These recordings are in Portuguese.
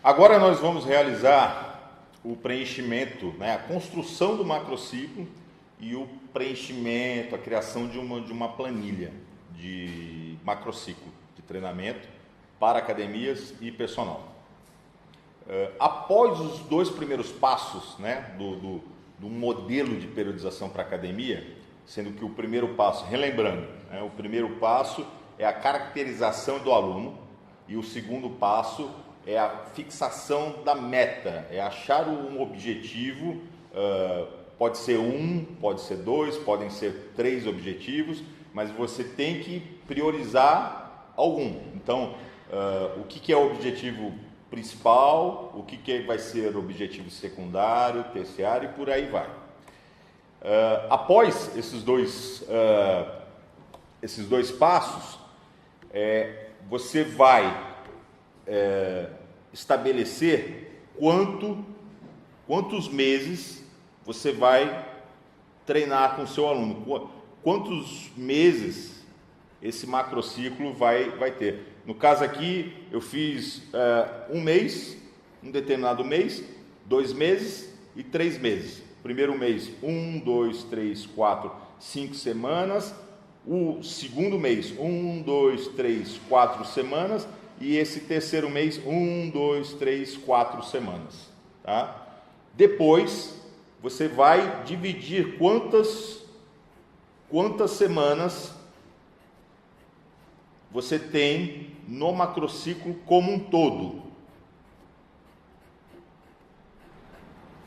Agora nós vamos realizar o preenchimento, né, a construção do macrociclo e o preenchimento, a criação de uma planilha de macrociclo de treinamento para academias e personal. Após os dois primeiros passos, né, do modelo de periodização para academia, sendo que o primeiro passo, relembrando, né, o primeiro passo é a caracterização do aluno e o segundo passo é a fixação da meta, é achar um objetivo, pode ser um, pode ser dois, podem ser 3 objetivos, mas você tem que priorizar algum. Então, o que é o objetivo principal, o que vai ser objetivo secundário, terciário e por aí vai. Após esses dois passos, você vai estabelecer quantos meses você vai treinar com o seu aluno, quantos meses esse macrociclo vai ter. No caso aqui, eu fiz um mês, um determinado mês, 2 meses e 3 meses. Primeiro mês, 1, 2, 3, 4, 5 semanas. O segundo mês, 1, 2, 3, 4 semanas. E esse terceiro mês, 1, 2, 3, 4 semanas. Tá? Depois, você vai dividir quantas semanas você tem no macrociclo como um todo.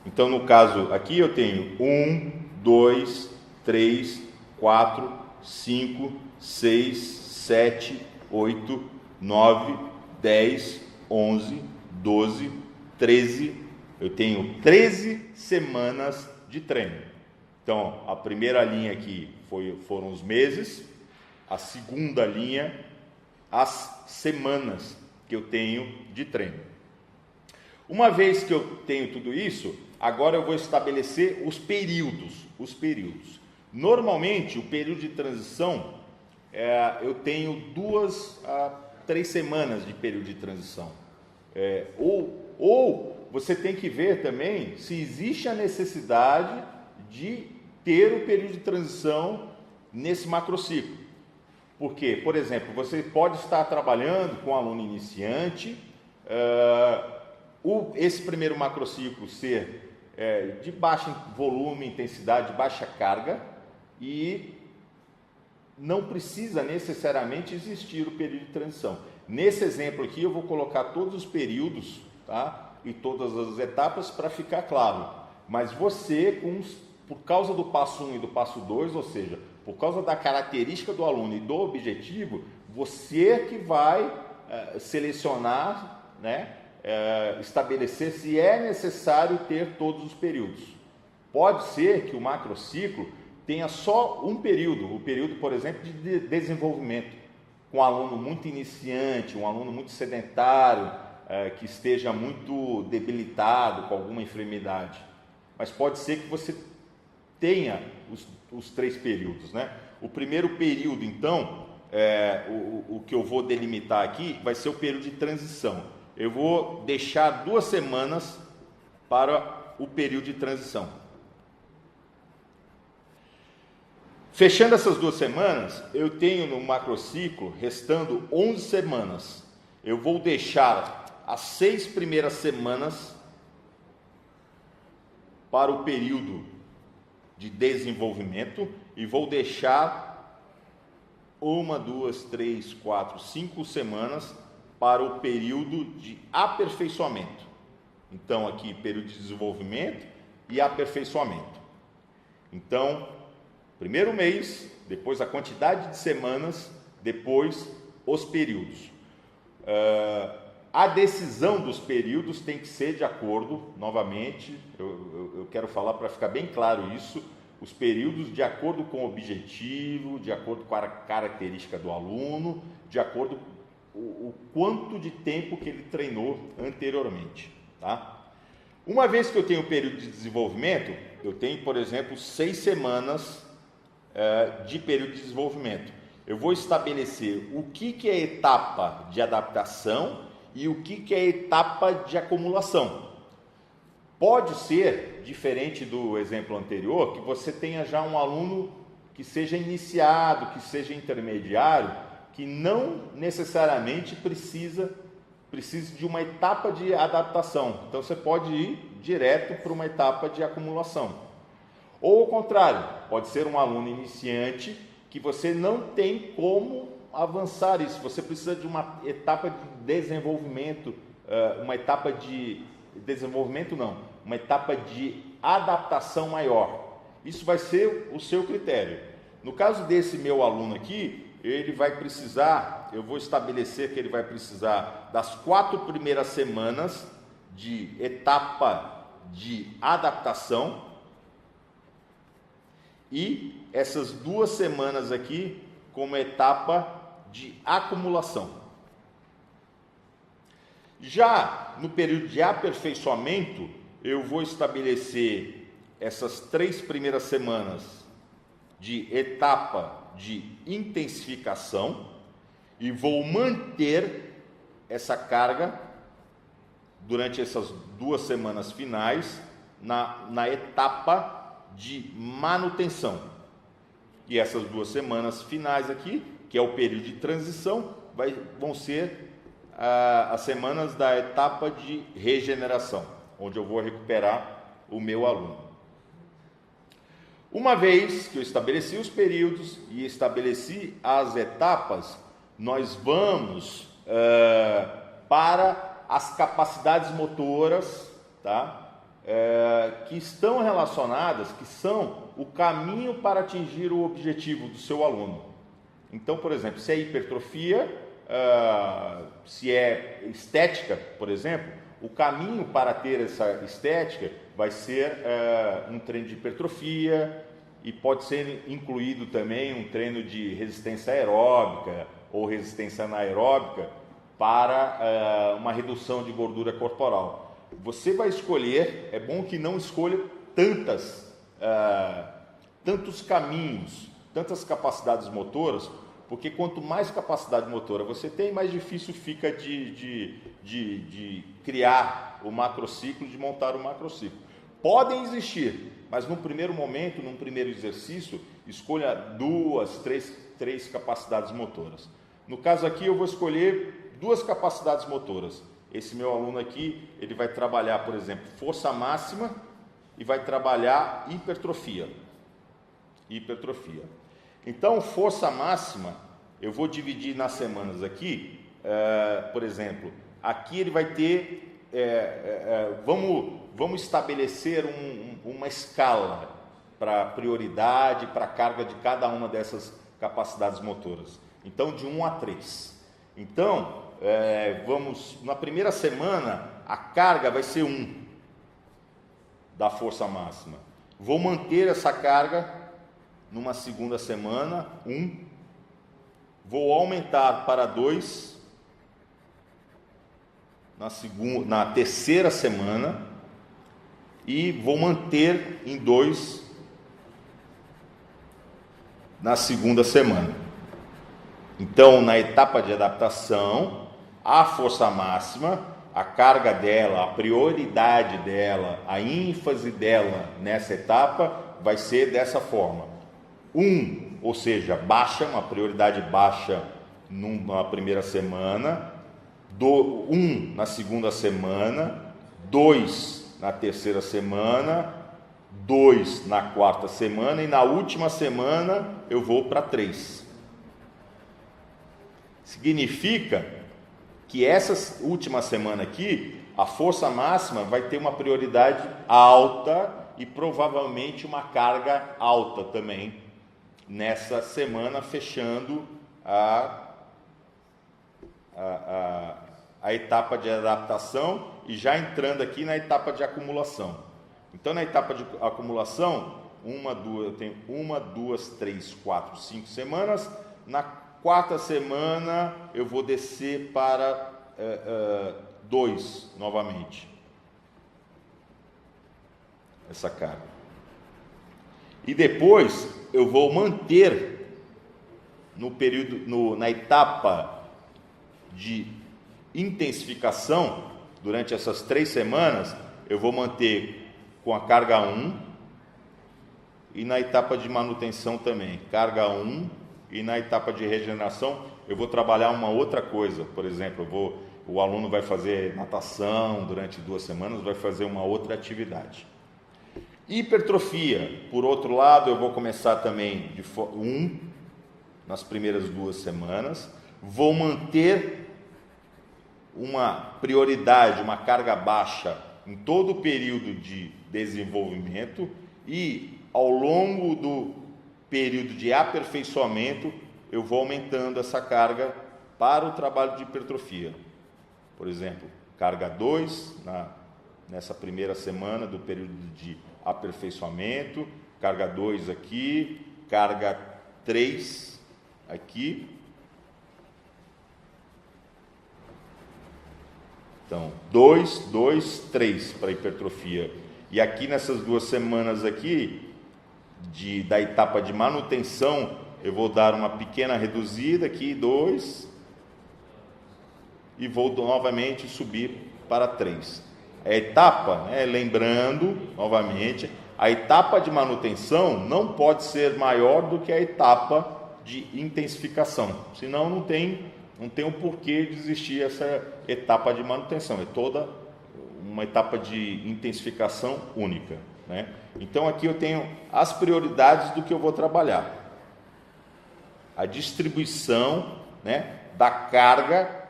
Então, no caso aqui, eu tenho 1, 2, 3, 4, 5, 6, 7, 8, 9, 10, 11, 12, 13. Eu tenho 13 semanas de treino. Então, a primeira linha aqui foram os meses, a segunda linha, as semanas que eu tenho de treino. Uma vez que eu tenho tudo isso, agora eu vou estabelecer os períodos. Normalmente, o período de transição, eu tenho 2 a 3 semanas de período de transição. Ou você tem que ver também se existe a necessidade de ter o período de transição nesse macrociclo. Porque, por exemplo, você pode estar trabalhando com um aluno iniciante, esse primeiro macrociclo ser de baixo volume, intensidade, baixa carga, e não precisa necessariamente existir o período de transição. Nesse exemplo aqui eu vou colocar todos os períodos, tá? E todas as etapas para ficar claro. Mas você, por causa do passo 1 e do passo 2, ou seja, por causa da característica do aluno e do objetivo, você que vai selecionar, né? Estabelecer se é necessário ter todos os períodos. Pode ser que o macrociclo tenha só um período, o período, por exemplo, de desenvolvimento, com um aluno muito iniciante, um aluno muito sedentário, que esteja muito debilitado com alguma enfermidade. Mas pode ser que você tenha os 3 períodos, né? O primeiro período, então, o que eu vou delimitar aqui, vai ser o período de transição. Eu vou deixar 2 semanas para o período de transição. Fechando essas 2 semanas, eu tenho no macrociclo, restando 11 semanas. Eu vou deixar as 6 primeiras semanas para o período de desenvolvimento e vou deixar 1, 2, 3, 4, 5 semanas para o período de aperfeiçoamento. Então, aqui, período de desenvolvimento e aperfeiçoamento. Então, primeiro mês, depois a quantidade de semanas, depois os períodos. A decisão dos períodos tem que ser de acordo, novamente, eu quero falar para ficar bem claro isso, os períodos de acordo com o objetivo, de acordo com a característica do aluno, de acordo com o quanto de tempo que ele treinou anteriormente. Tá? Uma vez que eu tenho o período de desenvolvimento, eu tenho, por exemplo, 6 semanas de período de desenvolvimento. Eu vou estabelecer o que é etapa de adaptação e o que é a etapa de acumulação. Pode ser, diferente do exemplo anterior, que você tenha já um aluno que seja iniciado, que seja intermediário, que não necessariamente precise de uma etapa de adaptação. Então você pode ir direto para uma etapa de acumulação. Ou ao contrário, pode ser um aluno iniciante que você não tem como avançar isso. Você precisa de uma etapa de desenvolvimento, uma etapa de adaptação maior. Isso vai ser o seu critério. No caso desse meu aluno aqui, ele vai precisar, eu vou estabelecer que ele vai precisar das 4 primeiras semanas de etapa de adaptação e essas 2 semanas aqui como etapa de acumulação. Já no período de aperfeiçoamento, eu vou estabelecer essas 3 primeiras semanas de etapa de intensificação e vou manter essa carga durante essas 2 semanas finais na etapa de manutenção. E essas 2 semanas finais aqui, que é o período de transição, vão ser as semanas da etapa de regeneração, onde eu vou recuperar o meu aluno. Uma vez que eu estabeleci os períodos e estabeleci as etapas, nós vamos para as capacidades motoras, tá? Que estão relacionadas, que são o caminho para atingir o objetivo do seu aluno. Então, por exemplo, se é hipertrofia, se é estética, por exemplo, o caminho para ter essa estética vai ser um treino de hipertrofia e pode ser incluído também um treino de resistência aeróbica ou resistência anaeróbica para uma redução de gordura corporal. Você vai escolher, é bom que não escolha tantos caminhos, tantas capacidades motoras, porque quanto mais capacidade motora você tem, mais difícil fica de criar o macrociclo, de montar o macrociclo. Podem existir, mas num primeiro momento, num primeiro exercício, escolha 2, 3 capacidades motoras. No caso aqui, eu vou escolher 2 capacidades motoras. Esse meu aluno aqui, ele vai trabalhar, por exemplo, força máxima e vai trabalhar hipertrofia. Então, força máxima, eu vou dividir nas semanas aqui, por exemplo, aqui ele vai ter, vamos estabelecer uma escala para prioridade, para a carga de cada uma dessas capacidades motoras. Então, de 1 a 3. Então, na primeira semana, a carga vai ser 1 da força máxima. Vou manter essa carga numa segunda semana, 1. Vou aumentar para 2 na terceira semana e vou manter em 2 na segunda semana. Então, na etapa de adaptação, a força máxima, a carga dela, a prioridade dela, a ênfase dela nessa etapa vai ser dessa forma. 1, ou seja, baixa, uma prioridade baixa na primeira semana, 1 na segunda semana, 2 na terceira semana, 2 na quarta semana e na última semana eu vou para 3. Significa que essa última semana aqui, a força máxima vai ter uma prioridade alta e provavelmente uma carga alta também nessa semana, fechando a etapa de adaptação e já entrando aqui na etapa de acumulação. Então, na etapa de acumulação, eu tenho 1, 2, 3, 4, 5 semanas. Na quarta semana, eu vou descer para 2 novamente. Essa carga. E depois, eu vou manter na etapa de intensificação, durante essas 3 semanas, eu vou manter com a carga 1 e na etapa de manutenção também, carga 1, e na etapa de regeneração eu vou trabalhar uma outra coisa. Por exemplo, o aluno vai fazer natação durante 2 semanas, vai fazer uma outra atividade. Hipertrofia, por outro lado, eu vou começar também de 1 nas primeiras 2 semanas, vou manter uma prioridade, uma carga baixa em todo o período de desenvolvimento, e ao longo do período de aperfeiçoamento eu vou aumentando essa carga para o trabalho de hipertrofia. Por exemplo, carga 2 nessa primeira semana do período de aperfeiçoamento, carga 2 aqui, carga 3 aqui. Então, 2, 2, 3 para hipertrofia. E aqui nessas 2 semanas aqui, da etapa de manutenção, eu vou dar uma pequena reduzida aqui, 2, e vou novamente subir para 3. A etapa, lembrando, novamente, a etapa de manutenção não pode ser maior do que a etapa de intensificação, senão não tem um porquê de existir essa etapa de manutenção, é toda uma etapa de intensificação única, né? Então aqui eu tenho as prioridades do que eu vou trabalhar, a distribuição, né, da carga.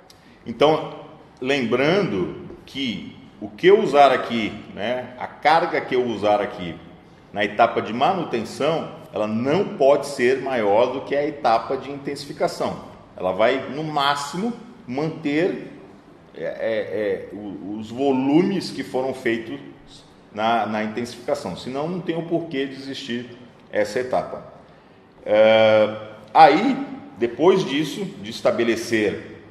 Então, lembrando que o que eu usar aqui, né, a carga que eu usar aqui na etapa de manutenção, ela não pode ser maior do que a etapa de intensificação. Ela vai, no máximo, manter os volumes que foram feitos na intensificação. Senão, não tem o porquê de existir essa etapa. Aí, depois disso, de estabelecer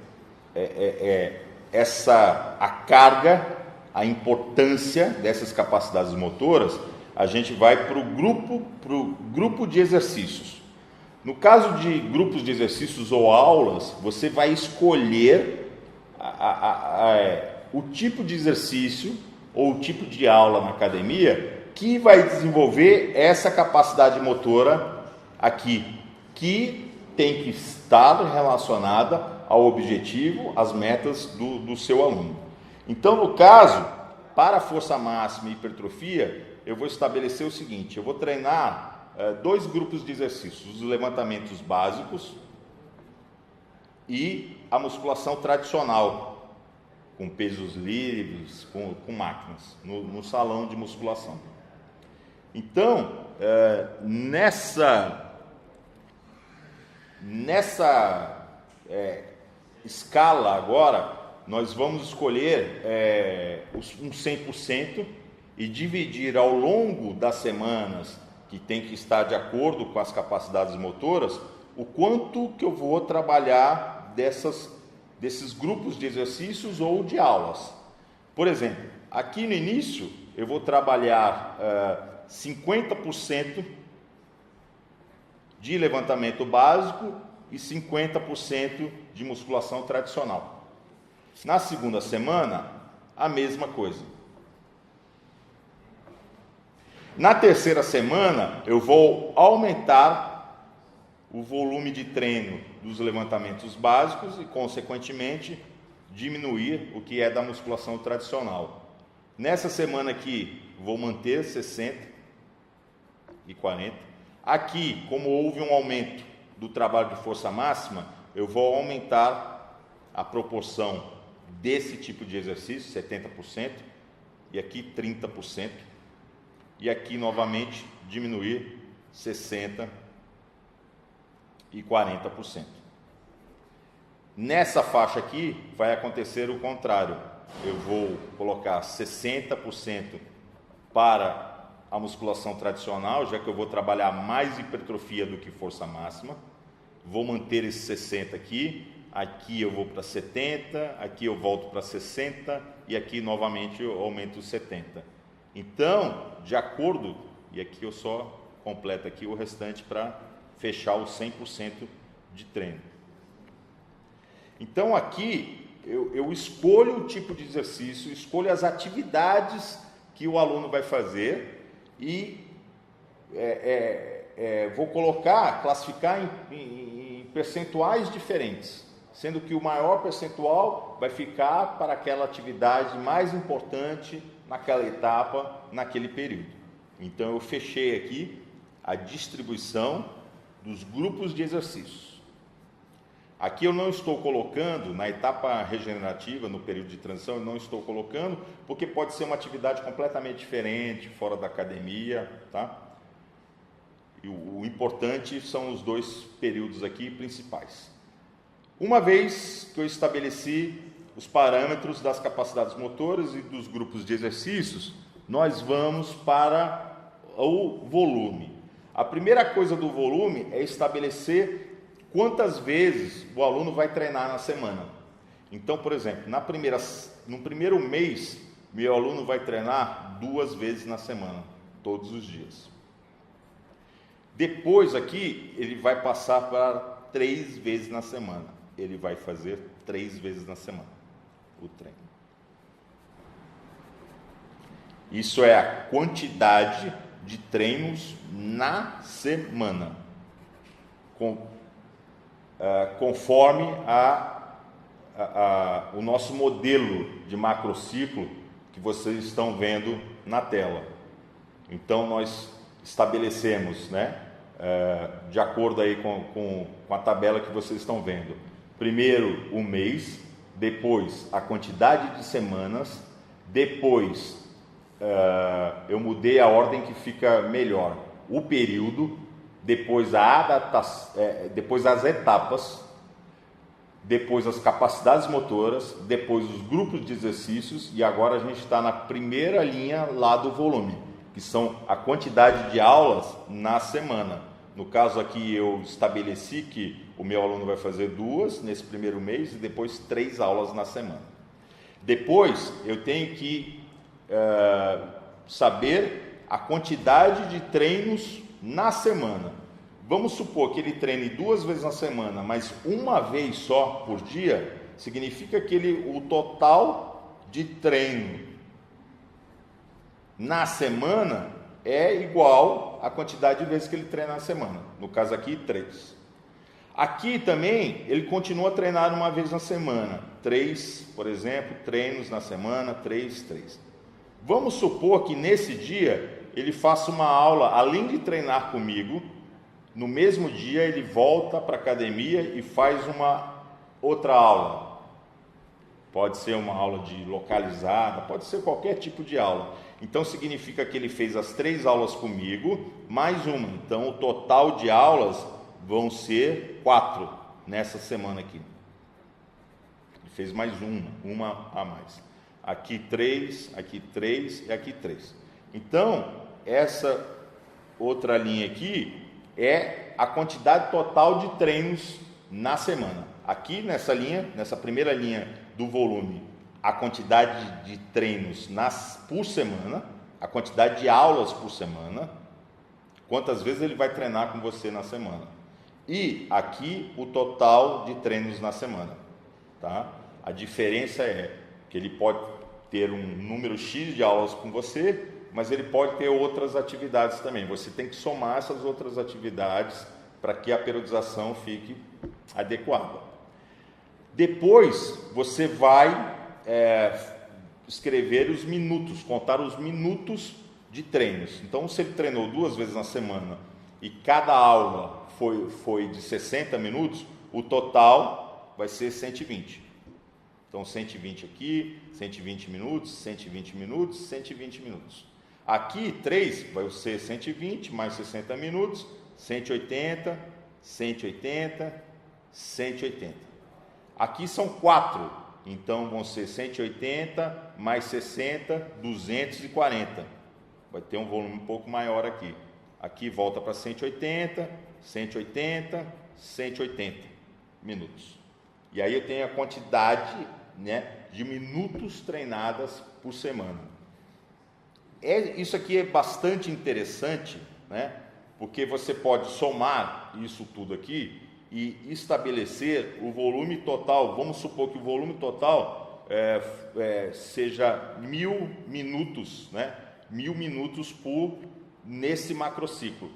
a carga, a importância dessas capacidades motoras, a gente vai para o grupo de exercícios. No caso de grupos de exercícios ou aulas, você vai escolher o tipo de exercício ou o tipo de aula na academia que vai desenvolver essa capacidade motora aqui, que tem que estar relacionada ao objetivo, às metas do seu aluno. Então, no caso, para força máxima e hipertrofia, eu vou estabelecer o seguinte: eu vou treinar 2 grupos de exercícios, os levantamentos básicos e a musculação tradicional, com pesos livres, com máquinas, no salão de musculação. Então, nessa escala agora, nós vamos escolher um 100% e dividir ao longo das semanas, que tem que estar de acordo com as capacidades motoras, o quanto que eu vou trabalhar desses grupos de exercícios ou de aulas. Por exemplo, aqui no início eu vou trabalhar 50% de levantamento básico e 50% de musculação tradicional. Na segunda semana, a mesma coisa. Na terceira semana, eu vou aumentar o volume de treino dos levantamentos básicos e, consequentemente, diminuir o que é da musculação tradicional. Nessa semana aqui, vou manter 60 e 40. Aqui, como houve um aumento do trabalho de força máxima, eu vou aumentar a proporção desse tipo de exercício, 70%, e aqui 30%. E aqui, novamente, diminuir 60% e 40%. Nessa faixa aqui, vai acontecer o contrário. Eu vou colocar 60% para a musculação tradicional, já que eu vou trabalhar mais hipertrofia do que força máxima. Vou manter esse 60% aqui. Aqui eu vou para 70%, aqui eu volto para 60% e aqui, novamente, eu aumento 70%. Então, de acordo, e aqui eu só completo aqui o restante para fechar os 100% de treino. Então aqui, eu escolho o tipo de exercício, escolho as atividades que o aluno vai fazer e vou classificar em percentuais diferentes, sendo que o maior percentual vai ficar para aquela atividade mais importante naquela etapa, naquele período. Então eu fechei aqui a distribuição dos grupos de exercícios. Aqui eu não estou colocando, na etapa regenerativa, no período de transição, eu não estou colocando, porque pode ser uma atividade completamente diferente, fora da academia, tá? E o importante são os dois períodos aqui principais. Uma vez que eu estabeleci os parâmetros das capacidades motoras e dos grupos de exercícios, nós vamos para o volume. A primeira coisa do volume é estabelecer quantas vezes o aluno vai treinar na semana. Então, por exemplo, no primeiro mês, meu aluno vai treinar 2 vezes na semana, todos os dias. Depois aqui, ele vai passar para 3 vezes na semana. Ele vai fazer 3 vezes na semana o treino. Isso é a quantidade de treinos na semana, conforme o nosso modelo de macrociclo que vocês estão vendo na tela. Então, nós estabelecemos, né, de acordo aí com a tabela que vocês estão vendo, primeiro o mês, depois a quantidade de semanas, depois eu mudei a ordem que fica melhor, o período, depois depois as etapas, depois as capacidades motoras, depois os grupos de exercícios, e agora a gente está na primeira linha lá do volume, que são a quantidade de aulas na semana. No caso aqui eu estabeleci que o meu aluno vai fazer 2 nesse primeiro mês e depois 3 aulas na semana. Depois eu tenho que saber a quantidade de treinos na semana. Vamos supor que ele treine 2 vezes na semana, mas uma vez só por dia, significa que o total de treino na semana é igual à quantidade de vezes que ele treina na semana. No caso aqui, 3. Aqui também, ele continua a treinar uma vez na semana. 3, por exemplo, treinos na semana, 3. Vamos supor que nesse dia ele faça uma aula, além de treinar comigo, no mesmo dia ele volta para a academia e faz uma outra aula. Pode ser uma aula de localizada, pode ser qualquer tipo de aula. Então significa que ele fez as 3 aulas comigo, mais uma. Então o total de aulas vão ser 4 nessa semana aqui. Ele fez mais uma a mais. Aqui 3, aqui 3 e aqui 3. Então, essa outra linha aqui é a quantidade total de treinos na semana. Aqui nessa linha, nessa primeira linha do volume, a quantidade de treinos por semana, a quantidade de aulas por semana, quantas vezes ele vai treinar com você na semana. E aqui o total de treinos na semana, tá? A diferença é que ele pode ter um número X de aulas com você, mas ele pode ter outras atividades também. Você tem que somar essas outras atividades para que a periodização fique adequada. Depois você vai escrever os minutos, contar os minutos de treinos. Então, se ele treinou 2 vezes na semana e cada aula foi de 60 minutos, o total vai ser 120. Então, 120 aqui, 120 minutos, 120 minutos, 120 minutos. Aqui, 3 vai ser 120 mais 60 minutos, 180, 180, 180. Aqui são 4, então vão ser 180 mais 60, 240. Vai ter um volume um pouco maior aqui. Aqui volta para 180, 180, 180 minutos. E aí eu tenho a quantidade, né, de minutos treinadas por semana. Isso aqui é bastante interessante, né, porque você pode somar isso tudo aqui e estabelecer o volume total. Vamos supor que o volume total seja 1000 minutos, né? 1000 minutos nesse macrociclo.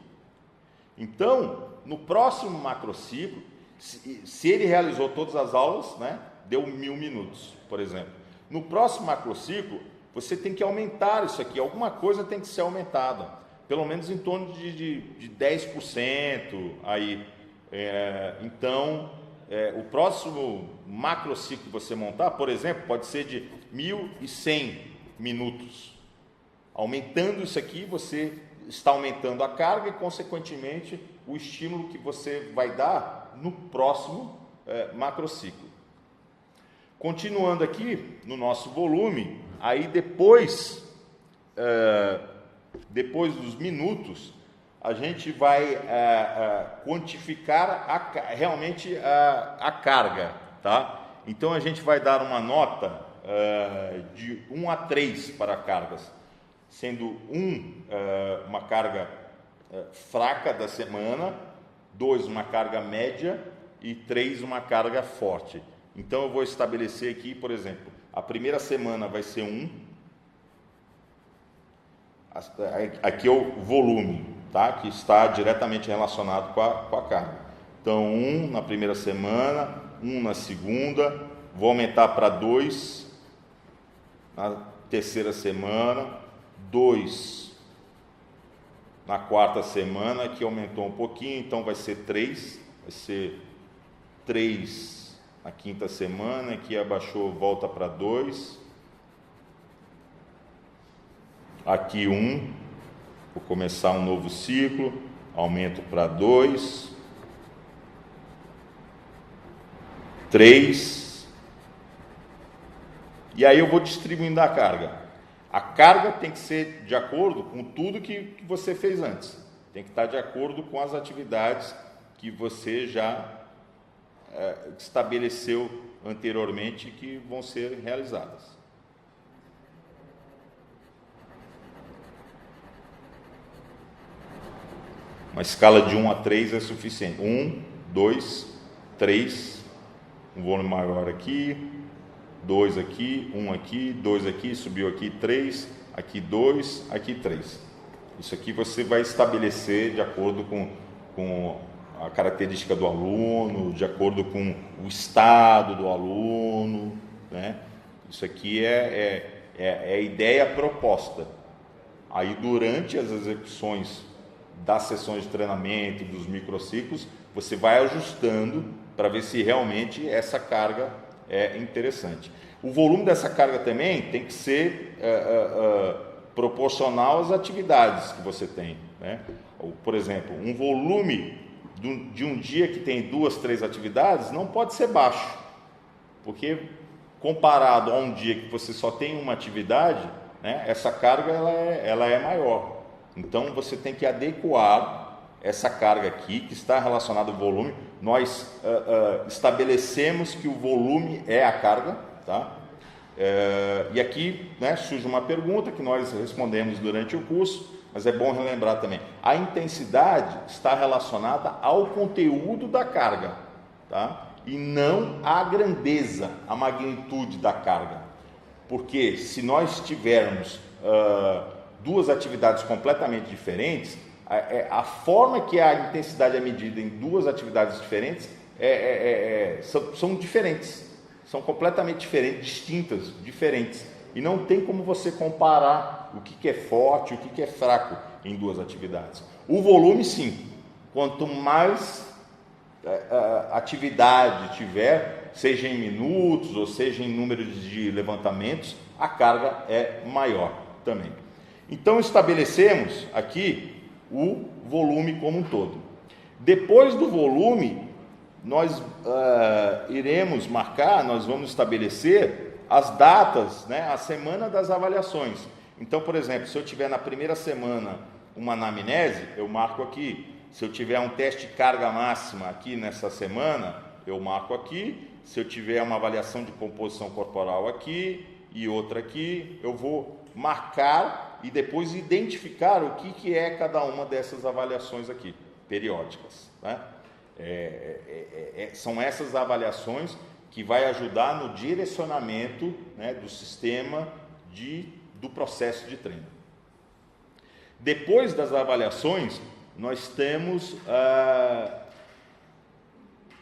Então, no próximo macrociclo, se ele realizou todas as aulas, né, deu 1000 minutos, por exemplo. No próximo macrociclo, você tem que aumentar isso aqui, alguma coisa tem que ser aumentada, pelo menos em torno de 10% aí. Então, o próximo macrociclo que você montar, por exemplo, pode ser de 1100 minutos. Aumentando isso aqui, você está aumentando a carga e, consequentemente, o estímulo que você vai dar no próximo macrociclo. Continuando aqui no nosso volume, aí depois dos minutos, a gente vai quantificar realmente a carga, tá? Então, a gente vai dar uma nota de 1 a 3 para cargas, sendo 1 uma carga fraca da semana, 2 uma carga média e 3 uma carga forte. Então, eu vou estabelecer aqui, por exemplo, a primeira semana vai ser 1, aqui é o volume, tá? Que está diretamente relacionado com a carga. Então, 1 na primeira semana, 1 na segunda, vou aumentar para 2 na terceira semana, 2 na quarta semana, que aumentou um pouquinho, então vai ser 3, vai ser 3 na quinta semana, aqui abaixou, volta para 2, aqui 1, vou começar um novo ciclo, aumento para 2, 3, e aí eu vou distribuindo a carga. A carga tem que ser de acordo com tudo que você fez antes, tem que estar de acordo com as atividades que você já estabeleceu anteriormente que vão ser realizadas. Uma escala de 1 a 3 é suficiente. 1, 2, 3, um volume maior aqui, 2 aqui, 1 aqui, 2 aqui, subiu aqui 3, aqui 2, aqui 3. Isso aqui você vai estabelecer de acordo com a característica do aluno, de acordo com o estado do aluno, né? Isso aqui é a ideia proposta. Aí, durante as execuções das sessões de treinamento, dos microciclos, você vai ajustando para ver se realmente essa carga é interessante. O volume dessa carga também tem que ser proporcional às atividades que você tem, né? Por exemplo, um volume de um dia que tem 2, 3 atividades não pode ser baixo, porque comparado a um dia que você só tem uma atividade, né, essa carga ela é maior. Então, você tem que adequar essa carga aqui, que está relacionada ao volume. Nós estabelecemos que o volume é a carga, tá? E aqui, né, surge uma pergunta que nós respondemos durante o curso, mas é bom relembrar também. A intensidade está relacionada ao conteúdo da carga, tá? E não à grandeza, à magnitude da carga. Porque se nós tivermos duas atividades completamente diferentes, a forma que a intensidade é medida em duas atividades diferentes são diferentes, são completamente diferentes, distintas, diferentes, e não tem como você comparar o que é forte e o que é fraco em duas atividades. O volume, sim, quanto mais atividade tiver, seja em minutos ou seja em número de levantamentos, a carga é maior também. Então, estabelecemos aqui o volume como um todo. Depois do volume, nós iremos marcar, nós vamos estabelecer as datas, né, a semana das avaliações. Então, por exemplo, se eu tiver na primeira semana uma anamnese, eu marco aqui. Se eu tiver um teste de carga máxima aqui nessa semana, eu marco aqui. Se eu tiver uma avaliação de composição corporal aqui e outra aqui, eu vou marcar e depois identificar o que é cada uma dessas avaliações aqui, periódicas, né? São essas avaliações que vai ajudar no direcionamento, né, do sistema do processo de treino. Depois das avaliações, nós temos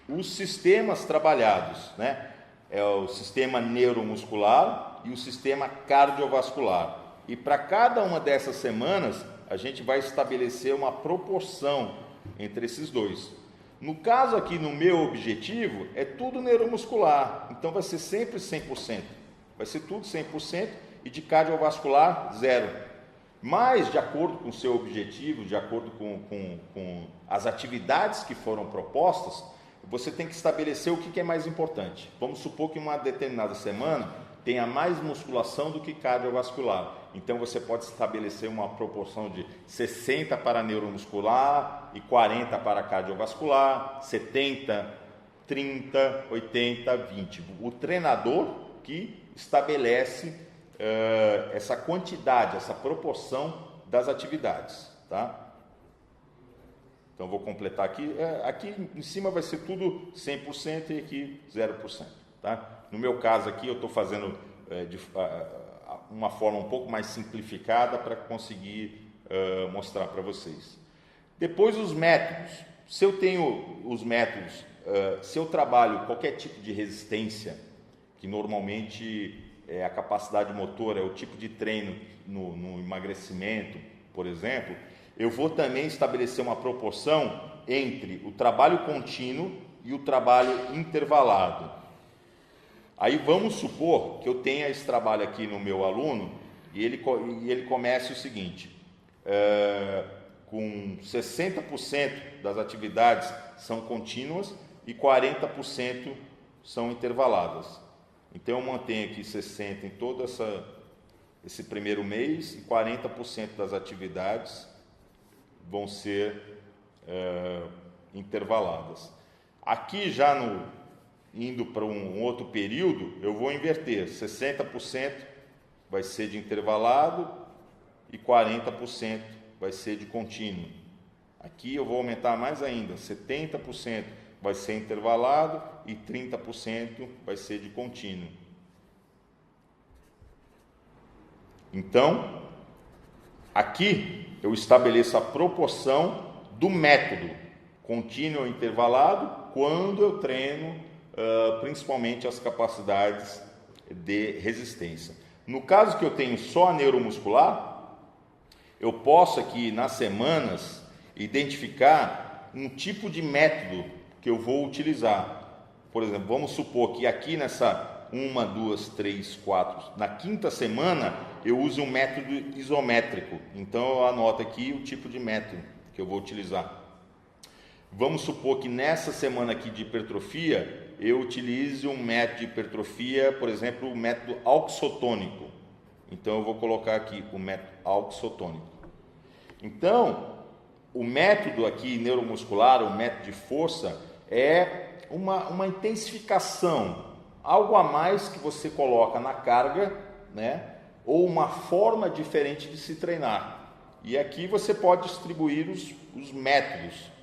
os sistemas trabalhados, né? É o sistema neuromuscular e o sistema cardiovascular. E para cada uma dessas semanas, a gente vai estabelecer uma proporção entre esses dois. No caso aqui, no meu objetivo, é tudo neuromuscular, então vai ser sempre 100%. Vai ser tudo 100% e de cardiovascular, 0. Mas, de acordo com o seu objetivo, de acordo com as atividades que foram propostas, você tem que estabelecer o que é mais importante. Vamos supor que uma determinada semana tenha mais musculação do que cardiovascular. Então, você pode estabelecer uma proporção de 60 para neuromuscular e 40 para cardiovascular, 70, 30, 80, 20. O treinador que estabelece essa quantidade, essa proporção das atividades, tá? Então, vou completar aqui. Aqui em cima vai ser tudo 100% e aqui 0%. Tá? No meu caso aqui, eu estou fazendo de uma forma um pouco mais simplificada para conseguir mostrar para vocês. Depois, os métodos. Se eu tenho os métodos, se eu trabalho qualquer tipo de resistência, que normalmente é a capacidade motora, é o tipo de treino no emagrecimento, por exemplo, eu vou também estabelecer uma proporção entre o trabalho contínuo e o trabalho intervalado. Aí vamos supor que eu tenha esse trabalho aqui no meu aluno e ele comece o seguinte, com 60% das atividades são contínuas e 40% são intervaladas. Então eu mantenho aqui 60% em todo esse primeiro mês e 40% das atividades vão ser intervaladas. Aqui já indo para um outro período, eu vou inverter, 60% vai ser de intervalado e 40% vai ser de contínuo. Aqui eu vou aumentar mais ainda, 70% vai ser intervalado e 30% vai ser de contínuo. Então, aqui eu estabeleço a proporção do método contínuo ou intervalado quando eu treino principalmente as capacidades de resistência. No caso que eu tenho só a neuromuscular, eu posso aqui nas semanas identificar um tipo de método que eu vou utilizar. Por exemplo, vamos supor que aqui nessa 1, 2, 3, 4, na quinta semana eu uso um método isométrico. Então eu anoto aqui o tipo de método que eu vou utilizar. Vamos supor que nessa semana aqui de hipertrofia eu utilize um método de hipertrofia, por exemplo, o método auxotônico. Então eu vou colocar aqui o método auxotônico. Então, o método aqui neuromuscular, o método de força, é uma intensificação, algo a mais que você coloca na carga, né? Ou uma forma diferente de se treinar. E aqui você pode distribuir os métodos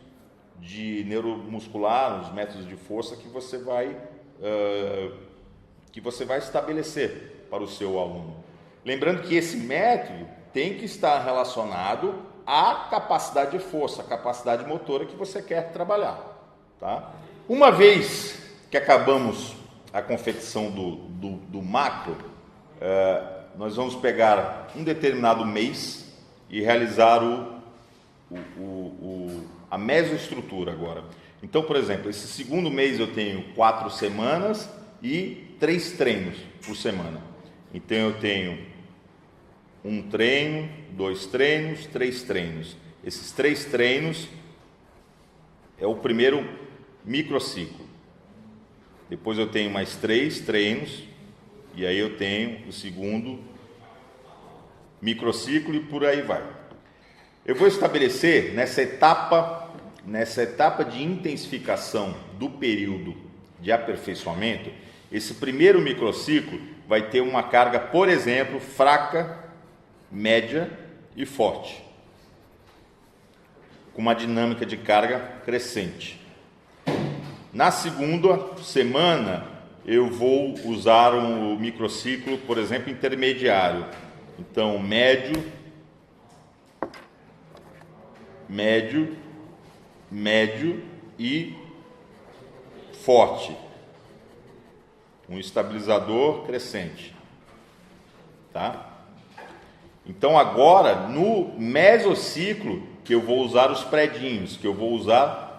de neuromuscular, os métodos de força que você vai estabelecer para o seu aluno. Lembrando que esse método tem que estar relacionado à capacidade de força, à capacidade motora que você quer trabalhar. Tá? Uma vez que acabamos a confecção do macro, nós vamos pegar um determinado mês e realizar a mesoestrutura agora. Então, por exemplo, esse segundo mês eu tenho 4 semanas e 3 treinos por semana. Então eu tenho 1 treino, 2 treinos, 3 treinos. Esses 3 treinos é o primeiro microciclo. Depois eu tenho mais 3 treinos e aí eu tenho o segundo microciclo e por aí vai. Eu vou estabelecer nessa etapa de intensificação do período de aperfeiçoamento, esse primeiro microciclo vai ter uma carga, por exemplo, fraca, média e forte, com uma dinâmica de carga crescente. Na segunda semana, eu vou usar um microciclo, por exemplo, intermediário. Então, médio, médio, médio e forte. Um estabilizador crescente. Tá? Então, agora, no mesociclo, que eu vou usar os predinhos, que eu vou usar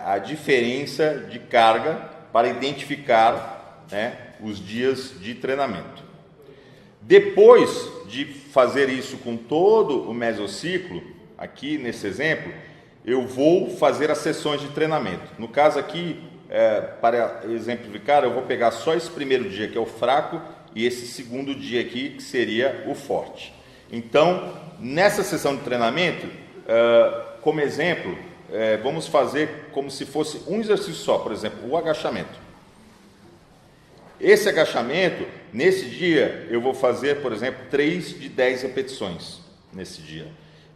a diferença de carga para identificar, né, os dias de treinamento. Depois de fazer isso com todo o mesociclo, aqui nesse exemplo, eu vou fazer as sessões de treinamento. No caso aqui, para exemplificar, eu vou pegar só esse primeiro dia, que é o fraco, e esse segundo dia aqui, que seria o forte. Então, nessa sessão de treinamento, como exemplo, vamos fazer como se fosse um exercício só, por exemplo, o agachamento. Esse agachamento, nesse dia, eu vou fazer, por exemplo, 3 de 10 repetições nesse dia.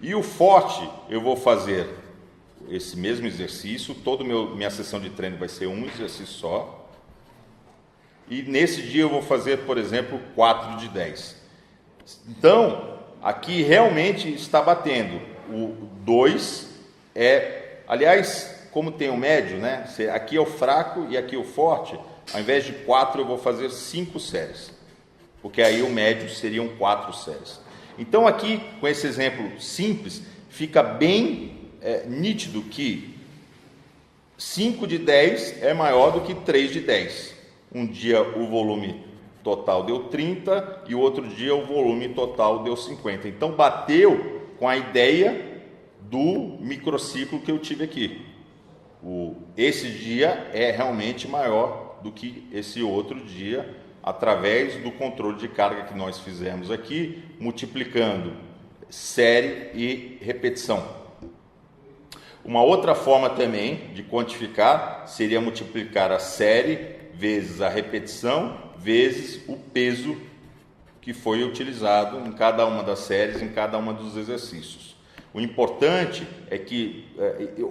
E o forte, eu vou fazer esse mesmo exercício, toda minha sessão de treino vai ser um exercício só. E nesse dia eu vou fazer, por exemplo, 4 de 10. Então, aqui realmente está batendo. O 2 aliás, como tem o médio, né? Aqui é o fraco e aqui é o forte. Ao invés de 4, eu vou fazer 5 séries. Porque aí o médio seriam 4 séries. Então aqui, com esse exemplo simples, fica bem nítido que 5 de 10 é maior do que 3 de 10. Um dia o volume total deu 30 e o outro dia o volume total deu 50. Então bateu com a ideia do microciclo que eu tive aqui. Esse dia é realmente maior do que esse outro dia, através do controle de carga que nós fizemos aqui, multiplicando série e repetição. Uma outra forma também de quantificar seria multiplicar a série vezes a repetição vezes o peso que foi utilizado em cada uma das séries, em cada uma dos exercícios. O importante é que,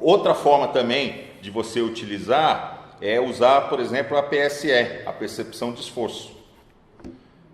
outra forma também de você utilizar é usar, por exemplo, a PSE, a percepção de esforço.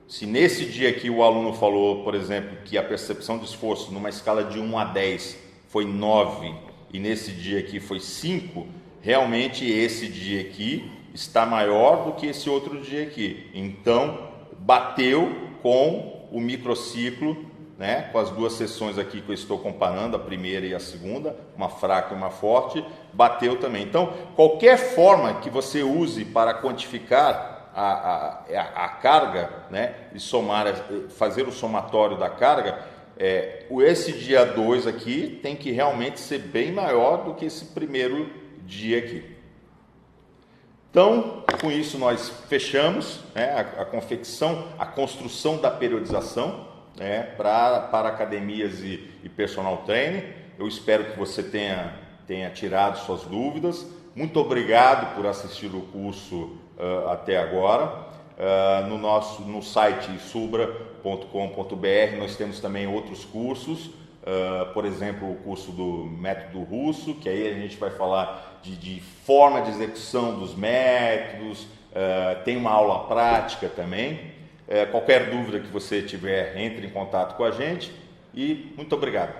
Se nesse dia aqui o aluno falou, por exemplo, que a percepção de esforço numa escala de 1 a 10 foi 9 e nesse dia aqui foi 5, realmente esse dia aqui está maior do que esse outro dia aqui. Então, bateu com o microciclo, né, com as duas sessões aqui que eu estou comparando, a primeira e a segunda, uma fraca e uma forte, bateu também. Então, qualquer forma que você use para quantificar a carga, né, e fazer o somatório da carga, esse dia 2 aqui tem que realmente ser bem maior do que esse primeiro dia aqui. Então, com isso nós fechamos, né, a construção da periodização, né, para academias e personal training. Eu espero que você tenha tirado suas dúvidas. Muito obrigado por assistir o curso até agora. No site subra.com.br nós temos também outros cursos, por exemplo, o curso do método russo, que aí a gente vai falar de forma de execução dos métodos, tem uma aula prática também. Qualquer dúvida que você tiver, entre em contato com a gente e muito obrigado.